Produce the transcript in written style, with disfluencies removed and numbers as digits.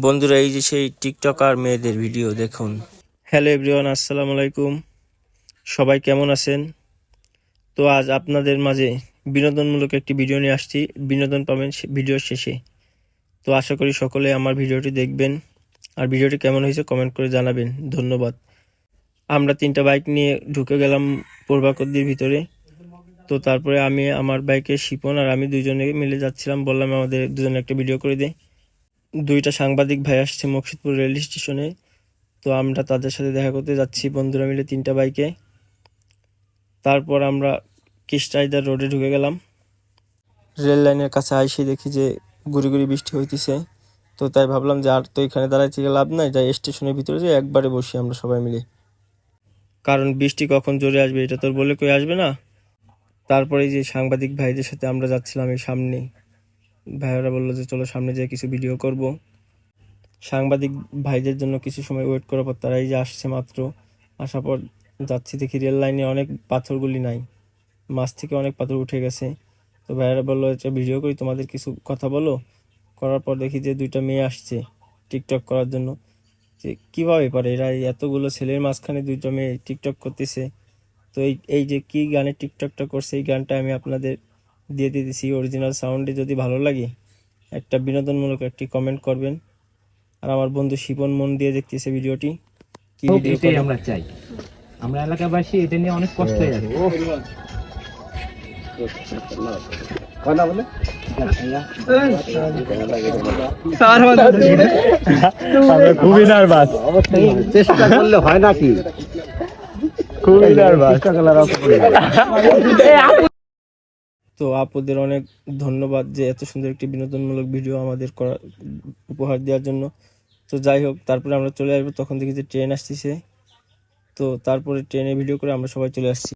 বন্ধুরা, এই যে সেই টিকটকার মেয়েদের ভিডিও দেখুন। হ্যালো এভরিওয়ান, আসসালামু আলাইকুম। সবাই কেমন আছেন? তো আজ আপনাদের মাঝে বিনোদনমূলক একটি ভিডিও নিয়ে আসছি। বিনোদন পাবেন ভিডিওর শেষে। তো আশা করি সকলে আমার ভিডিওটি দেখবেন, আর ভিডিওটি কেমন হয়েছে কমেন্ট করে জানাবেন। ধন্যবাদ। আমরা 3টা বাইক নিয়ে ঢুকে গেলাম পূর্বাকদ্দির ভিতরে। তো তারপরে আমি আমার বাইকে শিপন আর আমি দুজনে মিলে যাচ্ছিলাম। বললাম আমাদের দুজনে একটা ভিডিও করে দে। 2টা সাংবাদিক ভাই আসছে মুকসিদপুর রেল স্টেশনে। তো আমরা তাদের সাথে দেখা করতে যাচ্ছি বন্ধুরা মিলে 3টা বাইকে। তারপর আমরা কিস্টাইদার রোডে ঢুকে গেলাম। রেল লাইনের কাছে আইসে দেখি যে গুড়ি গুড়ি বৃষ্টি হইতেছে। তো তাই ভাবলাম যে আর তো এখানে দাঁড়াইতে গিয়ে লাভ নাই, যাই স্টেশনের ভিতরে যে একবারে বসি আমরা সবাই মিলে, কারণ বৃষ্টি কখন জোরে আসবে এটা তোর বলে কই আসবে না। তারপরে যে সাংবাদিক ভাইদের সাথে আমরা যাচ্ছিলাম এই সামনে, ভাইয়েরা বললো যে চলো সামনে যেয়ে কিছু ভিডিও করব। সাংবাদিক ভাইদের জন্য কিছু সময় ওয়েট করার পর তারা এই যে আসছে মাত্র। আসার পর যাচ্ছি দেখি রেল লাইনে অনেক পাথরগুলি নাই, মাছ থেকে অনেক পাথর উঠে গেছে। তো ভাইয়েরা বললো একটা ভিডিও করি, তোমাদের কিছু কথা বলো। করার পর দেখি যে 2টা মেয়ে আসছে টিকটক করার জন্য। যে কীভাবে পারে এরা, এই এতগুলো ছেলের মাঝখানে 2টা মেয়ে টিকটক করতেছে। তো এই এই যে কি গানে টিকটকটা করছে, এই গানটা আমি আপনাদের দিয়ে দিতেছি অরিজিনাল সাউন্ডে। যদি ভালো লাগে একটা বিনোদনমূলক একটি কমেন্ট করবেন। আর আমার বন্ধু শিপন মন দিয়ে দেখতেছে ভিডিওটি, কি ভিডিও এটাই করে। আমরা চাই। আমরা এলাকাবাসী এটা নিয়ে অনেক কষ্ট হয়ে যাচ্ছে। আমরা খুবই নার্ভাস, চেষ্টা করলে হয় নাকি? খুবই নার্ভাস। তো আপুদের অনেক ধন্যবাদ যে এত সুন্দর একটি বিনোদনমূলক ভিডিও আমাদের করা উপহার দেওয়ার জন্য। তো যাই হোক, তারপরে আমরা চলে আসবো। তখন দেখি যে ট্রেন আসতেছে। তো তারপরে ট্রেনে ভিডিও করে আমরা সবাই চলে আসছি।